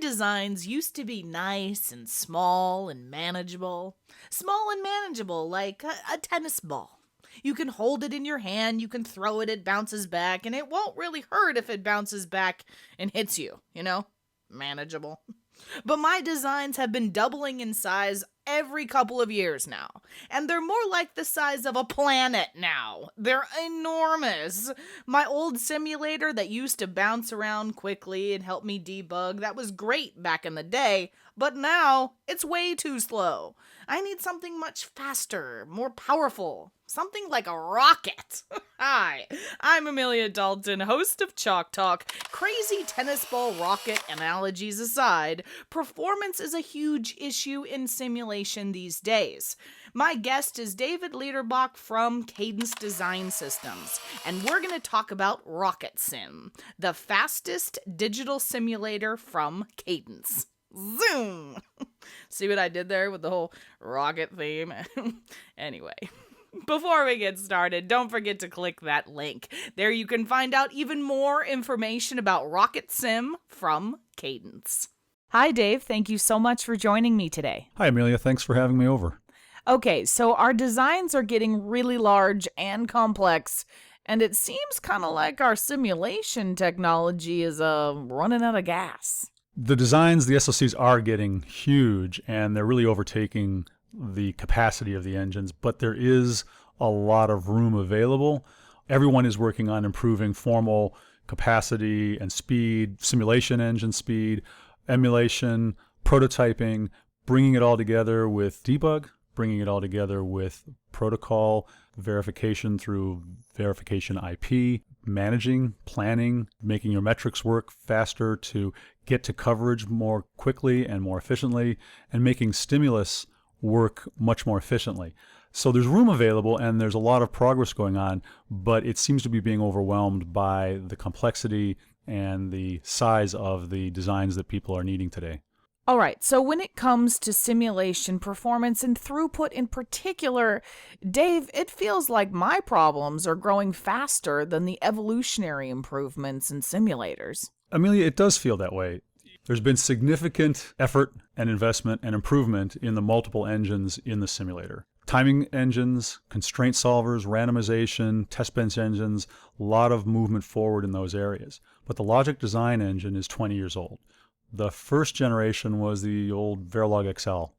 designs used to be nice and small and manageable. Small and manageable, like a tennis ball. You can hold it in your hand, you can throw it, it bounces back, and it won't really hurt if it bounces back and hits you, Manageable. But my designs have been doubling in size every couple of years now, and they're more like the size of a planet now. They're enormous. My old simulator that used to bounce around quickly and help me debug, that was great back in the day, but now it's way too slow. I need something much faster, more powerful. Something like a rocket. Hi, I'm Amelia Dalton, host of Chalk Talk. Crazy tennis ball rocket analogies aside, performance is a huge issue in simulation these days. My guest is David Lidrbauch from Cadence Design Systems, and we're going to talk about RocketSim, the fastest digital simulator from Cadence. Zoom! See what I did there with the whole rocket theme? Anyway. Before we get started, don't forget to click that link. There you can find out even more information about RocketSim from Cadence. Hi, Dave. Thank you so much for joining me today. Hi, Amelia. Thanks for having me over. Okay, so our designs are getting really large and complex, and it seems kind of like our simulation technology is running out of gas. The designs, the SoCs are getting huge, and they're really overtaking the capacity of the engines, but there is a lot of room available. Everyone is working on improving formal capacity and speed, simulation engine speed, emulation, prototyping, bringing it all together with debug, bringing it all together with protocol verification through verification IP, managing, planning, making your metrics work faster to get to coverage more quickly and more efficiently, and making stimulus work much more efficiently. So there's room available and there's a lot of progress going on, but it seems to be being overwhelmed by the complexity and the size of the designs that people are needing today. All right, so when it comes to simulation performance and throughput in particular, Dave, it feels like my problems are growing faster than the evolutionary improvements in simulators. Amelia, it does feel that way. There's been significant effort and investment and improvement in the multiple engines in the simulator. Timing engines, constraint solvers, randomization, test bench engines, a lot of movement forward in those areas. But the logic design engine is 20 years old. The first generation was the old Verilog XL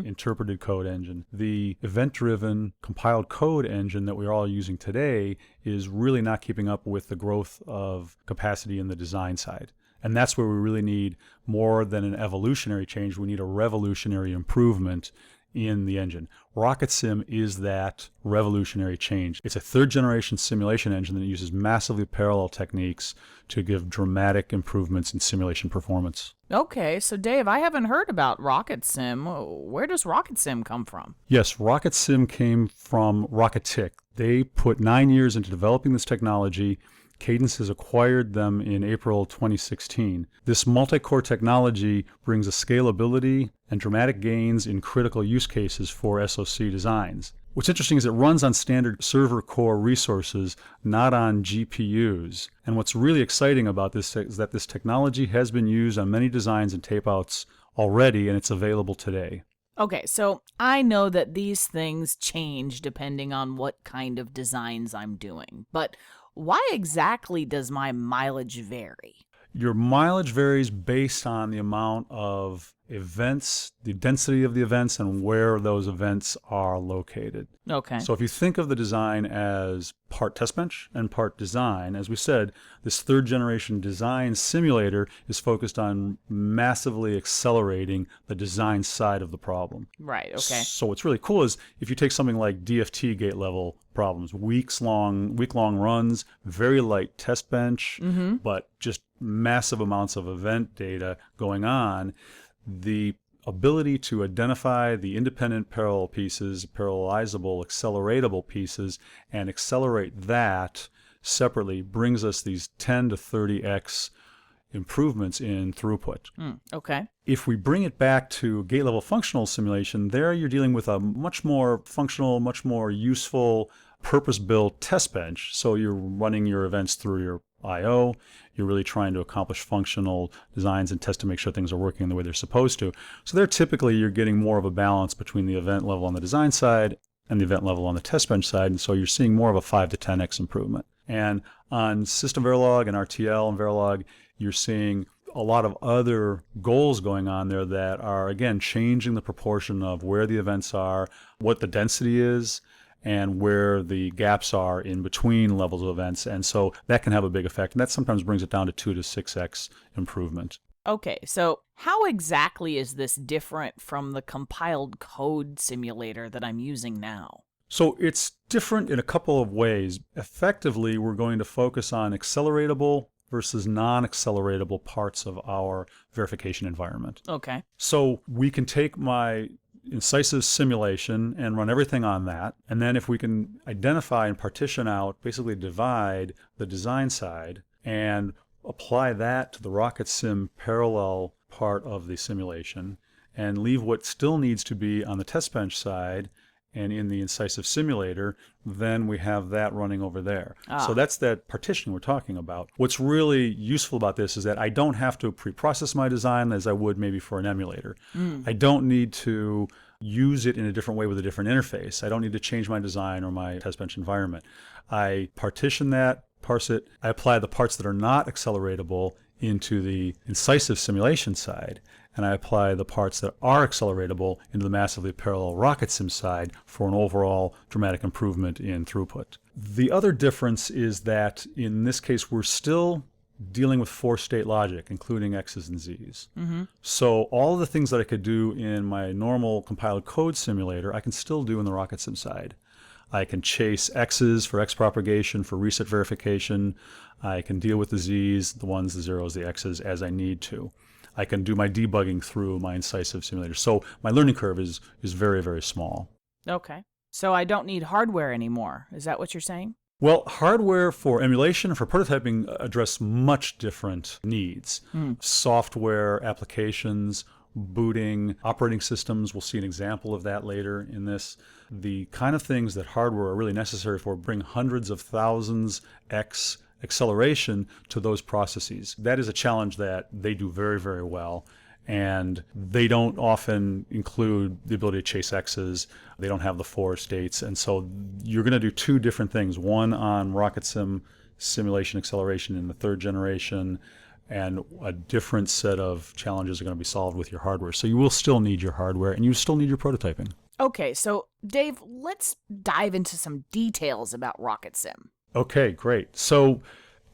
interpreted code engine. The event-driven compiled code engine that we're all using today is really not keeping up with the growth of capacity in the design side. And that's where we really need more than an evolutionary change. We need a revolutionary improvement in the engine. RocketSim is that revolutionary change. It's a third-generation simulation engine that uses massively parallel techniques to give dramatic improvements in simulation performance. Okay, so Dave, I haven't heard about RocketSim. Where does RocketSim come from? Yes, RocketSim came from Rocketick. They put 9 years into developing this technology. Cadence has acquired them in April 2016. This multi-core technology brings a scalability and dramatic gains in critical use cases for SoC designs. What's interesting is it runs on standard server core resources, not on GPUs. And what's really exciting about this is that this technology has been used on many designs and tapeouts already, and it's available today. Okay, so I know that these things change depending on what kind of designs I'm doing, but why exactly does my mileage vary? Your mileage varies based on the amount of events, the density of the events, and where those events are located. Okay. So if you think of the design as part test bench and part design, as we said, this third generation design simulator is focused on massively accelerating the design side of the problem. Right, okay. So what's really cool is if you take something like DFT gate level problems, week-long runs, very light test bench, but just massive amounts of event data going on, the ability to identify the independent parallel pieces, parallelizable, acceleratable pieces, and accelerate that separately brings us these 10 to 30x improvements in throughput. Okay. If we bring it back to gate-level functional simulation, there you're dealing with a much more functional, much more useful, purpose-built test bench. So you're running your events through your I/O. You're really trying to accomplish functional designs and test to make sure things are working the way they're supposed to. So there typically you're getting more of a balance between the event level on the design side and the event level on the test bench side. And so you're seeing more of a 5 to 10x improvement. And on System Verilog and RTL and Verilog, you're seeing a lot of other goals going on there that are, again, changing the proportion of where the events are, what the density is, and where the gaps are in between levels of events. And so that can have a big effect. And that sometimes brings it down to 2 to 6x improvement. Okay, so how exactly is this different from the compiled code simulator that I'm using now? So it's different in a couple of ways. Effectively, we're going to focus on acceleratable versus non-acceleratable parts of our verification environment. Okay. So we can take my incisive simulation and run everything on that. And then if we can identify and partition out, basically divide the design side and apply that to the RocketSim parallel part of the simulation and leave what still needs to be on the test bench side and in the incisive simulator, then we have that running over there. So that's that partition we're talking about. What's really useful about this is that I don't have to pre-process my design as I would maybe for an emulator. I don't need to use it in a different way with a different interface. I don't need to change my design or my test bench environment. I partition that, parse it. I apply the parts that are not acceleratable into the incisive simulation side, and I apply the parts that are acceleratable into the massively parallel RocketSim side for an overall dramatic improvement in throughput. The other difference is that in this case, we're still dealing with 4-state logic, including X's and Z's. So all of the things that I could do in my normal compiled code simulator, I can still do in the RocketSim side. I can chase X's for X propagation, for reset verification. I can deal with the Z's, the 1s, the 0s, the X's as I need to. I can do my debugging through my incisive simulator. So my learning curve is very, very small. Okay. So I don't need hardware anymore. Is that what you're saying? Well, hardware for emulation and for prototyping address much different needs. Software applications, booting, operating systems, we'll see an example of that later in this. The kind of things that hardware are really necessary for bring hundreds of thousands X acceleration to those processes. That is a challenge that they do very, very well. And they don't often include the ability to chase X's. They don't have the 4 states. And so you're going to do 2 different things. One on RocketSim simulation acceleration in the 3rd generation, and a different set of challenges are going to be solved with your hardware. So you will still need your hardware, and you still need your prototyping. Okay, so Dave, let's dive into some details about RocketSim. Okay, great. So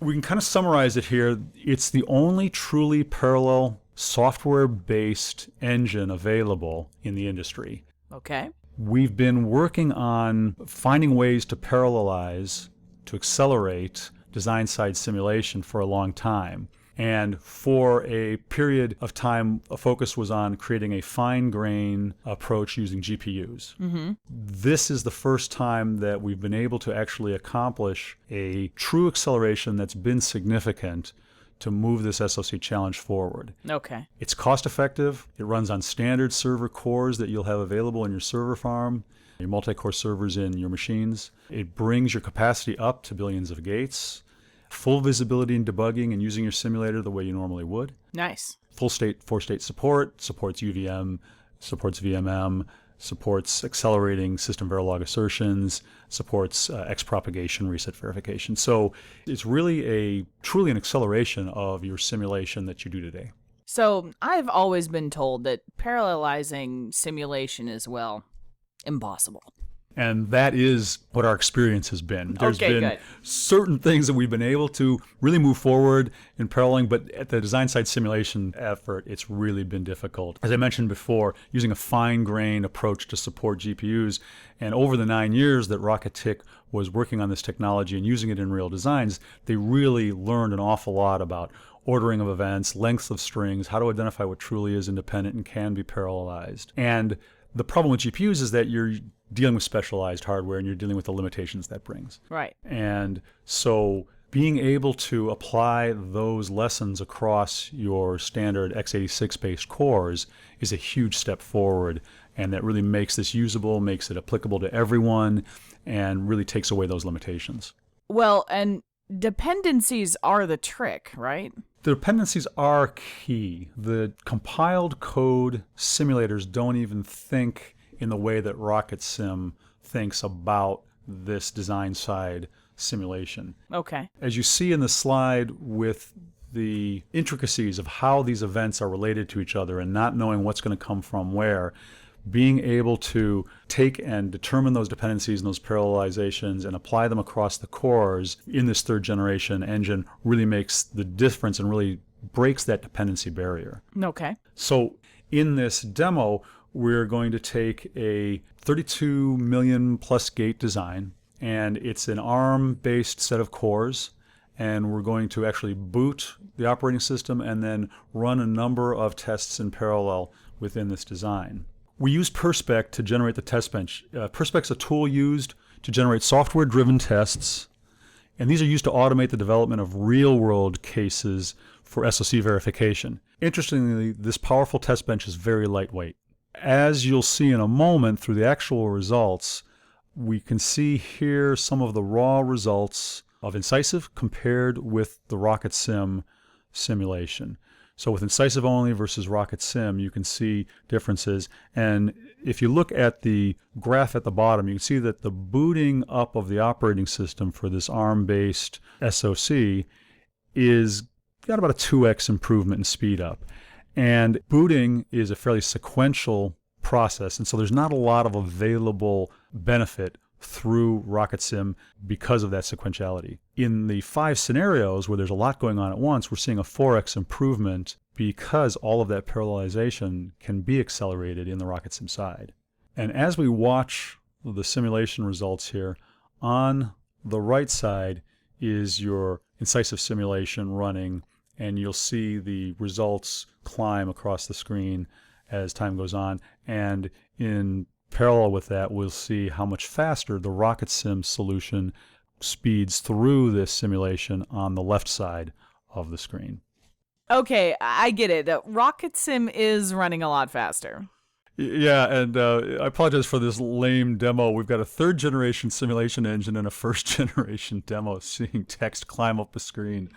we can kind of summarize it here. It's the only truly parallel software-based engine available in the industry. Okay. We've been working on finding ways to parallelize, to accelerate design-side simulation for a long time. And for a period of time, a focus was on creating a fine-grain approach using GPUs. This is the first time that we've been able to actually accomplish a true acceleration that's been significant to move this SoC challenge forward. Okay. It's cost-effective. It runs on standard server cores that you'll have available in your server farm, your multi-core servers in your machines. It brings your capacity up to billions of gates. Full visibility and debugging and using your simulator the way you normally would. Nice. Full state, 4-state support, supports UVM, supports VMM, supports accelerating system Verilog assertions, supports X propagation reset verification. So it's really truly an acceleration of your simulation that you do today. So I've always been told that parallelizing simulation is, well, impossible. And that is what our experience has been. There's been good. certain things that we've been able to really move forward in paralleling, but at the design side simulation effort, it's really been difficult. As I mentioned before, using a fine-grained approach to support GPUs, and over the 9 years that RocketTick was working on this technology and using it in real designs, they really learned an awful lot about ordering of events, lengths of strings, how to identify what truly is independent and can be parallelized. And the problem with GPUs is that you're dealing with specialized hardware and you're dealing with the limitations that brings. Right. And so being able to apply those lessons across your standard x86-based cores is a huge step forward, and that really makes this usable, makes it applicable to everyone, and really takes away those limitations. Well, and dependencies are the trick, right? The dependencies are key. The compiled code simulators don't even think in the way that RocketSim thinks about this design side simulation. Okay. As you see in the slide with the intricacies of how these events are related to each other and not knowing what's going to come from where, being able to take and determine those dependencies and those parallelizations and apply them across the cores in this third generation engine really makes the difference and really breaks that dependency barrier. Okay. So in this demo, we're going to take a 32 million plus gate design, and it's an ARM-based set of cores, and we're going to actually boot the operating system and then run a number of tests in parallel within this design. We use Perspec to generate the test bench. Perspec's a tool used to generate software-driven tests, and these are used to automate the development of real-world cases for SOC verification. Interestingly, this powerful test bench is very lightweight. As you'll see in a moment through the actual results, we can see here some of the raw results of Incisive compared with the RocketSim simulation. So with Incisive only versus RocketSim, you can see differences. And if you look at the graph at the bottom, you can see that the booting up of the operating system for this ARM-based SoC is got about a 2x improvement in speed up. And booting is a fairly sequential process, and so there's not a lot of available benefit through RocketSim because of that sequentiality. In the 5 scenarios where there's a lot going on at once, we're seeing a 4x improvement because all of that parallelization can be accelerated in the RocketSim side. And as we watch the simulation results here, on the right side is your Incisive simulation running, and you'll see the results climb across the screen as time goes on. And in parallel with that, we'll see how much faster the RocketSim solution speeds through this simulation on the left side of the screen. Okay, I get it. RocketSim is running a lot faster. Yeah, and I apologize for this lame demo. We've got a third generation simulation engine and a first generation demo seeing text climb up the screen.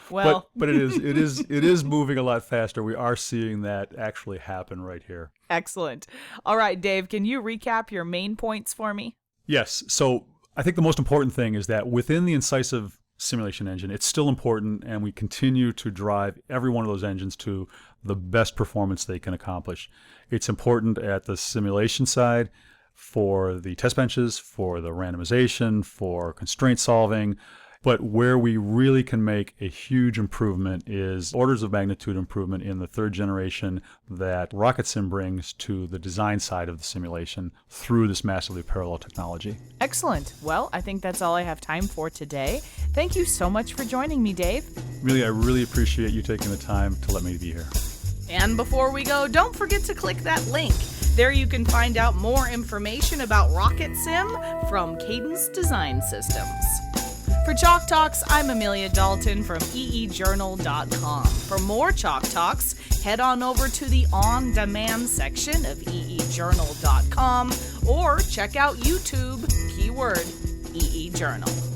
Well, but it is moving a lot faster. We are seeing that actually happen right here. Excellent. All right, Dave, can you recap your main points for me? Yes. So I think the most important thing is that within the Incisive simulation engine, it's still important, and we continue to drive every one of those engines to the best performance they can accomplish. It's important at the simulation side for the test benches, for the randomization, for constraint solving. But where we really can make a huge improvement is orders of magnitude improvement in the third generation that RocketSim brings to the design side of the simulation through this massively parallel technology. Excellent. Well, I think that's all I have time for today. Thank you so much for joining me, Dave. Amelia, I really appreciate you taking the time to let me be here. And before we go, don't forget to click that link. There you can find out more information about RocketSim from Cadence Design Systems. For Chalk Talks, I'm Amelia Dalton from eejournal.com. For more Chalk Talks, head on over to the on-demand section of eejournal.com or check out YouTube, keyword EEJournal.